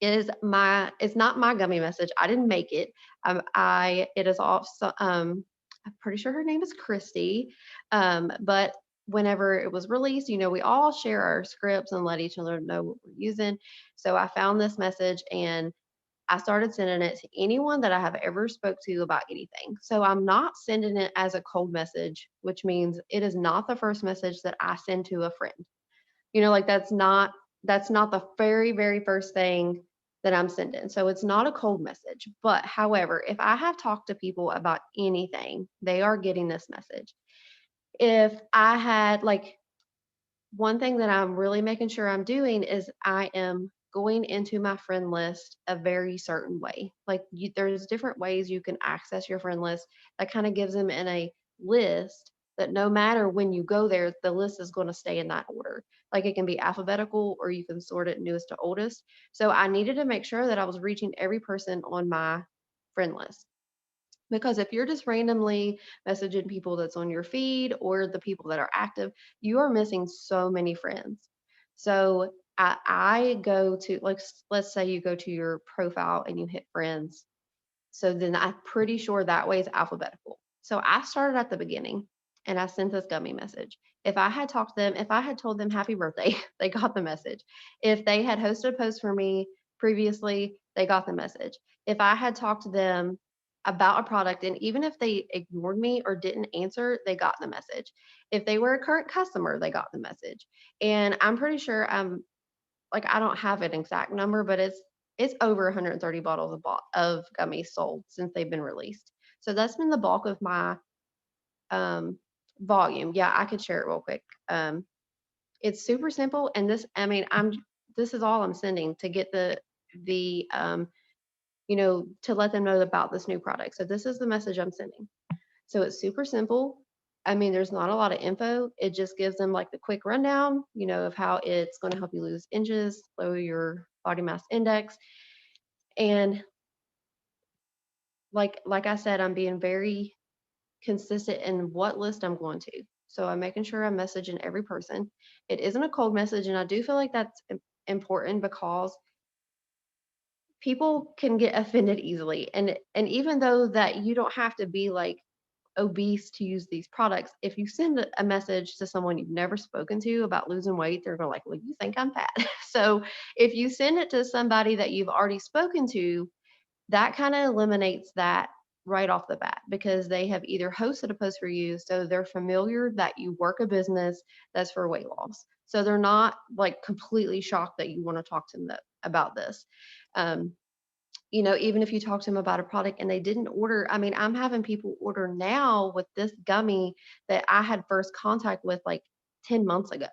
is it's not my gummy message. I didn't make it. It is also I'm pretty sure her name is Christy. But whenever it was released, we all share our scripts and let each other know what we're using. So I found this message, and I started sending it to anyone that I have ever spoke to about anything. So I'm not sending it as a cold message, which means it is not the first message that I send to a friend. Like that's not the very, very first thing that I'm sending. So it's not a cold message. But however, if I have talked to people about anything, they are getting this message. If I had one thing that I'm really making sure I'm doing is I am going into my friend list a very certain way. There's different ways you can access your friend list that kind of gives them in a list that no matter when you go there, the list is going to stay in that order. Like it can be alphabetical or you can sort it newest to oldest. So I needed to make sure that I was reaching every person on my friend list. Because if you're just randomly messaging people that's on your feed or the people that are active, you are missing so many friends. So I go to, like, let's say you go to your profile and you hit friends. So then I'm pretty sure that way is alphabetical. So I started at the beginning and I sent this gummy message. If I had talked to them, if I had told them happy birthday, they got the message. If they had hosted a post for me previously, they got the message. If I had talked to them about a product, and even if they ignored me or didn't answer, they got the message. If they were a current customer, they got the message. And I'm pretty sure like I don't have an exact number, but it's over 130 bottles of gummies sold since they've been released. So that's been the bulk of my volume. Yeah, I could share it real quick. It's super simple, and this is all I'm sending to get the to let them know about this new product. So this is the message I'm sending. So it's super simple. I mean, there's not a lot of info. It just gives them like the quick rundown, of how it's going to help you lose inches, lower your body mass index. And like I said, I'm being very consistent in what list I'm going to. So I'm making sure I'm messaging every person. It isn't a cold message, and I do feel like that's important because people can get offended easily. And even though that you don't have to be like obese to use these products, if you send a message to someone you've never spoken to about losing weight, they're going to like, well, you think I'm fat. So if you send it to somebody that you've already spoken to, that kind of eliminates that right off the bat, because they have either hosted a post for you, so they're familiar that you work a business that's for weight loss. So they're not like completely shocked that you want to talk to them about this. Um, even if you talk to them about a product and they didn't order, I mean, I'm having people order now with this gummy that I had first contact with like 10 months ago.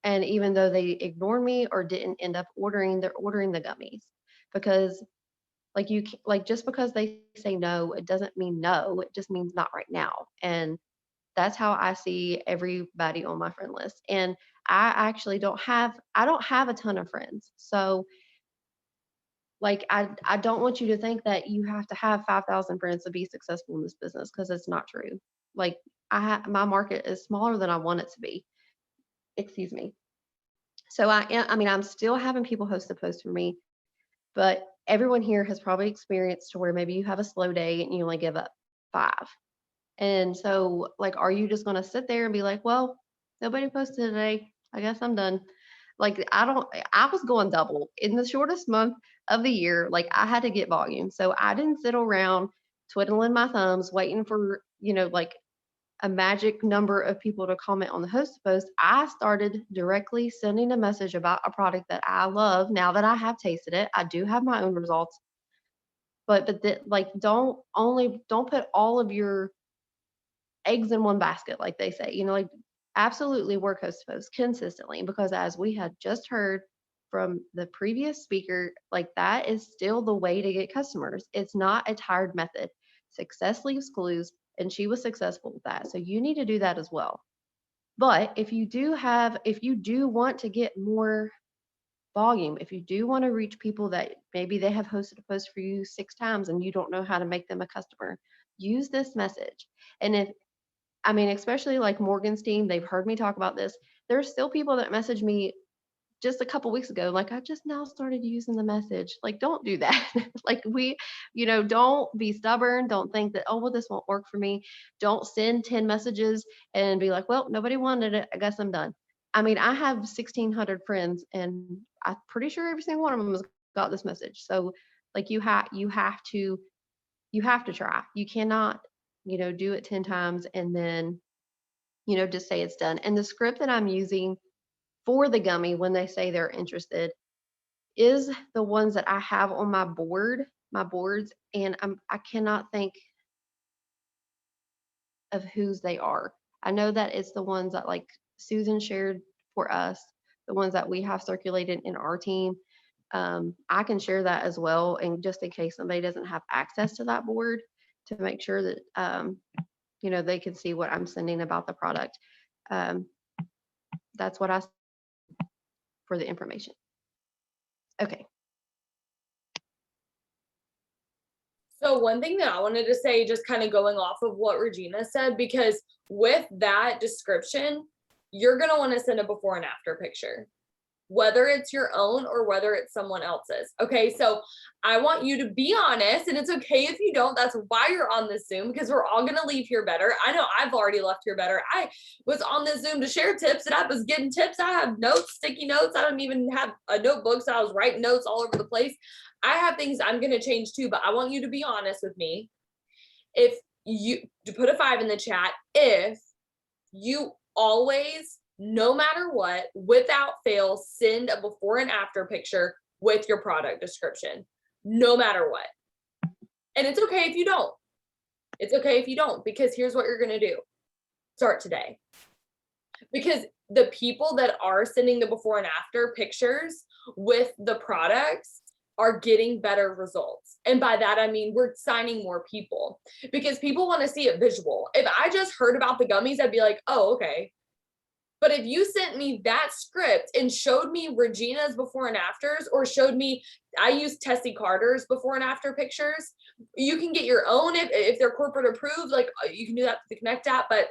And even though they ignored me or didn't end up ordering, they're ordering the gummies because like just because they say no, it doesn't mean no. It just means not right now. And that's how I see everybody on my friend list. And I actually I don't have a ton of friends. So like I don't want you to think that you have to have 5,000 friends to be successful in this business, because it's not true. Like my market is smaller than I want it to be. Excuse me. So I'm still having people host the post for me, but everyone here has probably experienced to where maybe you have a slow day and you only give up 5. And so like, are you just going to sit there and be like, well, nobody posted today, I guess I'm done? Like I was going double in the shortest month of the year. Like I had to get volume. So I didn't sit around twiddling my thumbs waiting for, like a magic number of people to comment on the host post. I started directly sending a message about a product that I love. Now that I have tasted it, I do have my own results. Like don't put all of your eggs in one basket, like they say. Like absolutely work host to post consistently, because as we had just heard from the previous speaker, like that is still the way to get customers. It's not a tired method. Success leaves clues, and she was successful with that. So you need to do that as well. But if you do want to get more volume, if you do want to reach people that maybe they have hosted a post for you 6 times and you don't know how to make them a customer, use this message. And especially like Morgan's team, they've heard me talk about this. There's still people that message me just a couple weeks ago, like, I just now started using the message. Like, don't do that. Like don't be stubborn. Don't think that, oh, well, this won't work for me. Don't send 10 messages and be like, well, nobody wanted it, I guess I'm done. I have 1,600 friends, and I'm pretty sure every single one of them has got this message. So like you have to try. You cannot, do it 10 times and then, just say it's done. And the script that I'm using for the gummy when they say they're interested is the ones that I have on my boards, and I cannot think of whose they are. I know that it's the ones that like Susan shared for us, the ones that we have circulated in our team. I can share that as well, and just in case somebody doesn't have access to that board, to make sure that they can see what I'm sending about the product. That's what I for the information. Okay. So one thing that I wanted to say, just kind of going off of what Regina said, because with that description, you're going to want to send a before and after picture, whether it's your own or whether it's someone else's. Okay, so I want you to be honest, and it's okay if you don't. That's why you're on this Zoom, because we're all gonna leave here better. I know I've already left here better. I was on this Zoom to share tips, and I was getting tips. I have notes, sticky notes. I don't even have a notebook, so I was writing notes all over the place. I have things I'm gonna change too, but I want you to be honest with me. If you to put a 5 in the chat, if you always, no matter what, without fail, send a before and after picture with your product description, no matter what. And it's okay if you don't. It's okay if you don't, because here's what you're going to do. Start today. Because the people that are sending the before and after pictures with the products are getting better results. And by that, I mean, we're signing more people because people want to see it visual. If I just heard about the gummies, I'd be like, oh, okay. But if you sent me that script and showed me Regina's before and afters, or showed me, I use Tessie Carter's before and after pictures, you can get your own if they're corporate approved, like you can do that with the Connect app, but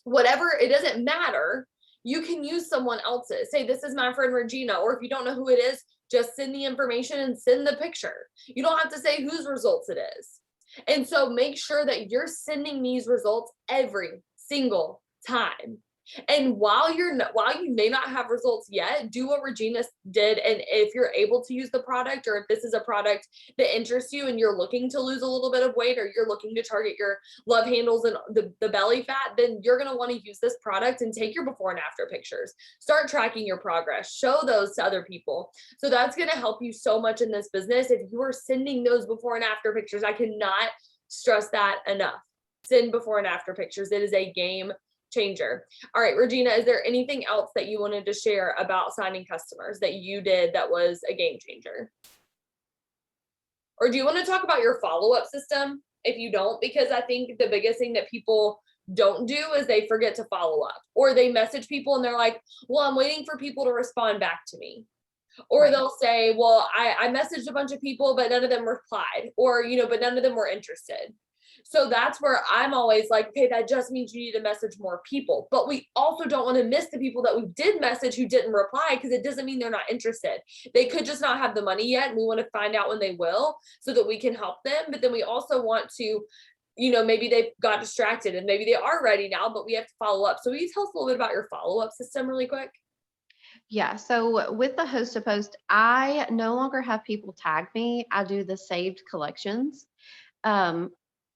whatever, it doesn't matter. You can use someone else's. Say, this is my friend Regina, or if you don't know who it is, just send the information and send the picture. You don't have to say whose results it is. And so make sure that you're sending these results every single time. And while you may not have results yet, do what Regina did. And if you're able to use the product, or if this is a product that interests you and you're looking to lose a little bit of weight, or you're looking to target your love handles and the belly fat, then you're going to want to use this product and take your before and after pictures. Start tracking your progress. Show those to other people. So that's going to help you so much in this business. If you are sending those before and after pictures, I cannot stress that enough. Send before and after pictures. It is a game changer. All right, Regina, is there anything else that you wanted to share about signing customers that you did that was a game changer? Or do you want to talk about your follow-up system if you don't? Because I think the biggest thing that people don't do is they forget to follow up, or they message people and they're like, well, I'm waiting for people to respond back to me. Or they'll say, well, I messaged a bunch of people, but none of them replied, or, but none of them were interested. So that's where I'm always like, okay, that just means you need to message more people. But we also don't want to miss the people that we did message who didn't reply, because it doesn't mean they're not interested. They could just not have the money yet, and we want to find out when they will so that we can help them. But then we also want to, maybe they got distracted and maybe they are ready now, but we have to follow up. So will you tell us a little bit about your follow-up system really quick? Yeah, so with the host to post, I no longer have people tag me. I do the saved collections.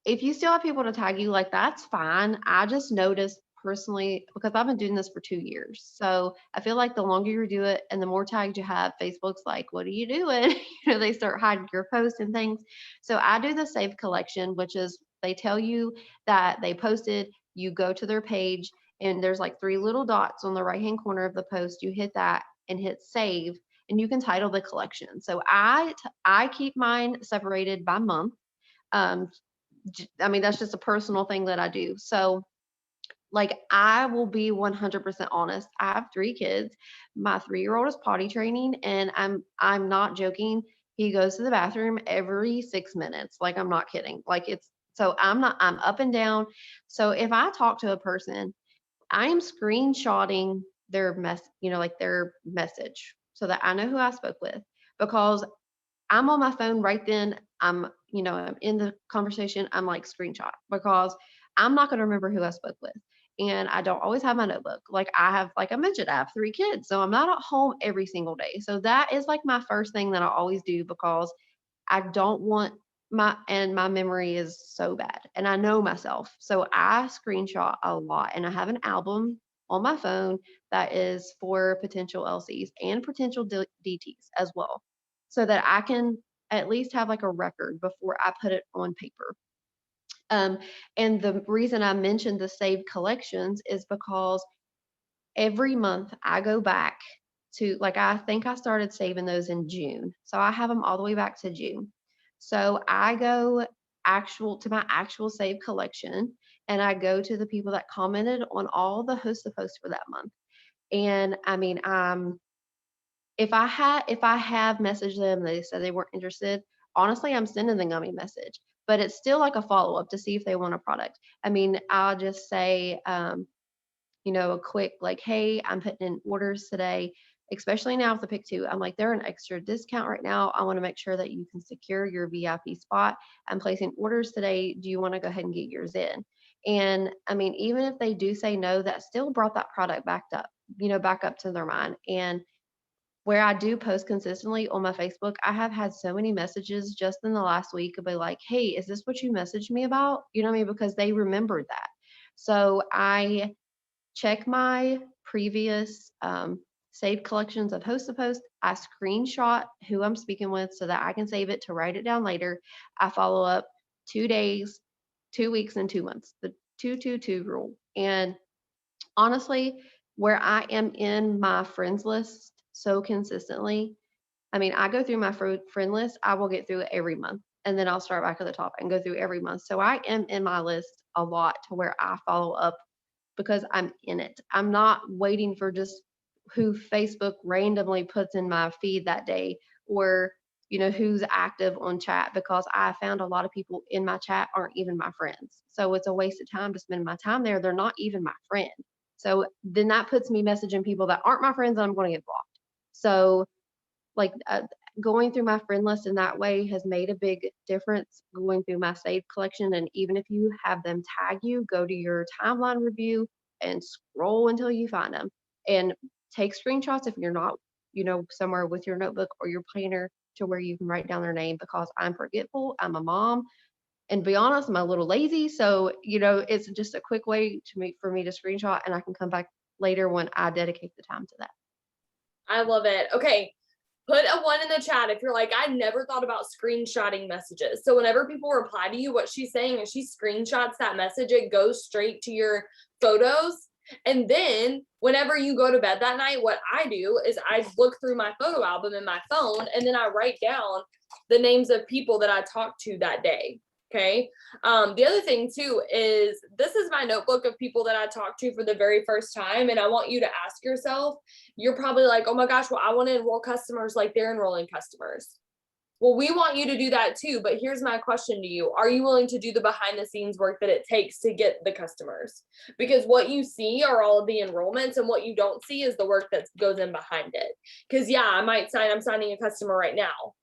If you still have people to tag you, like, that's fine. I just noticed personally, because I've been doing this for 2 years. So I feel like the longer you do it and the more tags you have, Facebook's like, what are you doing? They start hiding your posts and things. So I do the save collection, which is they tell you that they posted, you go to their page, and there's like 3 little dots on the right hand corner of the post. You hit that and hit save, and you can title the collection. So I keep mine separated by month. I mean, that's just a personal thing that I do. So, like, I will be 100% honest. I have 3 kids. My 3-year-old is potty training, and I'm not joking. He goes to the bathroom every 6 minutes. Like, I'm not kidding. Like, I'm up and down. So if I talk to a person, I am screenshotting their their message, so that I know who I spoke with, because I'm on my phone right then. I'm in the conversation. I'm like, screenshot, because I'm not going to remember who I spoke with. And I don't always have my notebook. Like I mentioned, I have 3 kids, so I'm not at home every single day. So that is like my first thing that I always do, because I don't want my memory is so bad, and I know myself. So I screenshot a lot, and I have an album on my phone that is for potential LCs and potential DTs as well, so that I can at least have like a record before I put it on paper. And the reason I mentioned the saved collections is because every month I go back to, like, I think I started saving those in June. So I have them all the way back to June. So I go to my actual save collection, and I go to the people that commented on all the host to posts for that month. And I mean, if I have messaged them, they said they weren't interested, honestly, I'm sending them a message, but it's still like a follow-up to see if they want a product. I mean, I'll just say, a quick like, hey, I'm putting in orders today, especially now with the pick two. I'm like, they're an extra discount right now. I want to make sure that you can secure your VIP spot. I'm placing orders today. Do you want to go ahead and get yours in? And I mean, even if they do say no, that still brought that product back up to their mind. And where I do post consistently on my Facebook, I have had so many messages just in the last week of like, hey, is this what you messaged me about? You know what I mean? Because they remembered that. So I check my previous saved collections of host to post. I screenshot who I'm speaking with so that I can save it to write it down later. I follow up 2 days, 2 weeks, and 2 months, the 2-2-2 rule. And honestly, where I am in my friends list so consistently, I mean, I go through my friend list, I will get through it every month, and then I'll start back at the top and go through every month. So I am in my list a lot to where I follow up because I'm in it. I'm not waiting for just who Facebook randomly puts in my feed that day, or who's active on chat, because I found a lot of people in my chat aren't even my friends. So it's a waste of time to spend my time there. They're not even my friend. So then that puts me messaging people that aren't my friends, and I'm going to get blocked. So like going through my friend list in that way has made a big difference going through my saved collection. And even if you have them tag you, go to your timeline review and scroll until you find them, and take screenshots if you're not, somewhere with your notebook or your planner to where you can write down their name, because I'm forgetful. I'm a mom. And to be honest, I'm a little lazy. So, it's just a quick way for me to screenshot, and I can come back later when I dedicate the time to that. I love it. Okay. Put a 1 in the chat if you're like, I never thought about screenshotting messages. So whenever people reply to you, what she's saying is she screenshots that message. It goes straight to your photos. And then whenever you go to bed that night, what I do is I look through my photo album in my phone, and then I write down the names of people that I talked to that day. Okay. The other thing too is this is my notebook of people that I talked to for the very first time. And I want you to ask yourself, you're probably like, oh my gosh, well, I want to enroll customers like they're enrolling customers. Well, we want you to do that too. But here's my question to you. Are you willing to do the behind the scenes work that it takes to get the customers? Because what you see are all of the enrollments, and what you don't see is the work that goes in behind it. Because yeah, I'm signing a customer right now,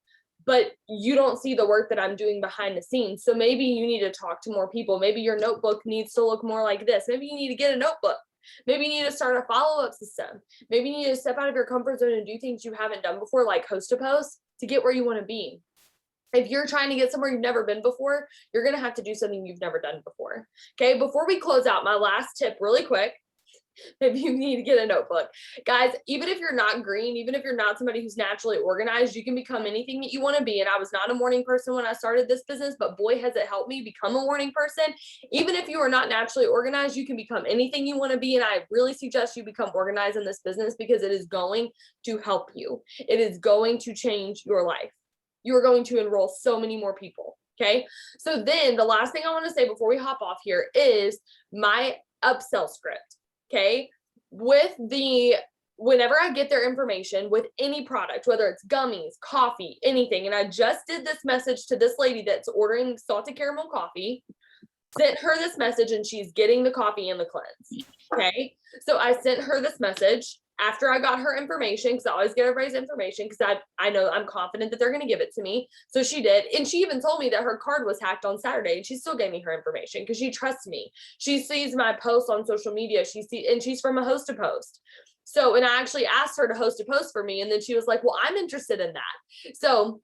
but you don't see the work that I'm doing behind the scenes. So maybe you need to talk to more people. Maybe your notebook needs to look more like this. Maybe you need to get a notebook. Maybe you need to start a follow-up system. Maybe you need to step out of your comfort zone and do things you haven't done before, like host to post, to get where you want to be. If you're trying to get somewhere you've never been before, you're going to have to do something you've never done before. Okay, before we close out, my last tip really quick. Maybe you need to get a notebook. Guys, even if you're not green, even if you're not somebody who's naturally organized, you can become anything that you want to be. And I was not a morning person when I started this business, but boy, has it helped me become a morning person. Even if you are not naturally organized, you can become anything you want to be. And I really suggest you become organized in this business, because it is going to help you. It is going to change your life. You are going to enroll so many more people. Okay. So then the last thing I want to say before we hop off here is my upsell script. Okay. Whenever I get their information with any product, whether it's gummies, coffee, anything, and I just did this message to this lady that's ordering salted caramel coffee, sent her this message, and she's getting the coffee and the cleanse. Okay. So I sent her this message after I got her information, because I always get everybody's information, because I know I'm confident that they're going to give it to me. So she did. And she even told me that her card was hacked on Saturday, and she still gave me her information because she trusts me. She sees my posts on social media. And she's from a host to post. So, and I actually asked her to host a post for me. And then she was like, well, I'm interested in that. So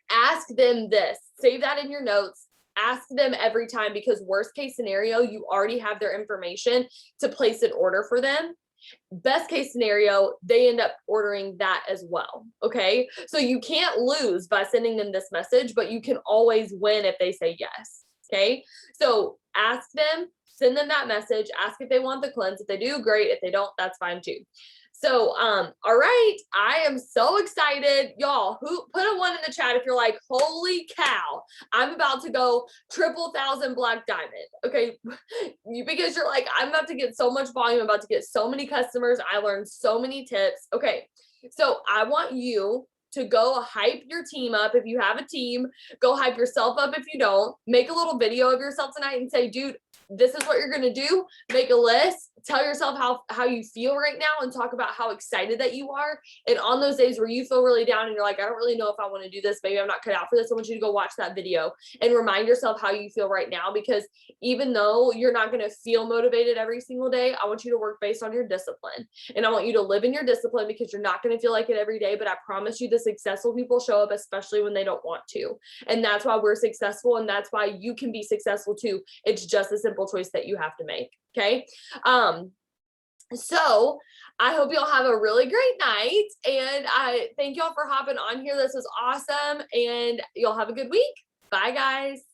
ask them this, save that in your notes. Ask them every time, because worst case scenario, you already have their information to place an order for them. Best case scenario, they end up ordering that as well. Okay. So you can't lose by sending them this message, but you can always win if they say yes. Okay. So ask them, send them that message, ask if they want the cleanse. If they do, great. If they don't, that's fine too. So, all right, I am so excited. Y'all, who put a 1 in the chat if you're like, holy cow, I'm about to go triple thousand black diamond. Okay. Because you're like, I'm about to get so much volume, I'm about to get so many customers. I learned so many tips. Okay. So I want you to go hype your team up. If you have a team, go hype yourself up. If you don't, make a little video of yourself tonight and say, dude, this is what you're going to do. Make a list, tell yourself how you feel right now and talk about how excited that you are. And on those days where you feel really down and you're like, I don't really know if I want to do this, maybe I'm not cut out for this, I want you to go watch that video and remind yourself how you feel right now, because even though you're not going to feel motivated every single day, I want you to work based on your discipline. And I want you to live in your discipline, because you're not going to feel like it every day, but I promise you the successful people show up, especially when they don't want to. And that's why we're successful, and that's why you can be successful too. It's just a simple choice that you have to make. Okay. So I hope y'all have a really great night, and I thank y'all for hopping on here. This was awesome, and y'all have a good week. Bye guys.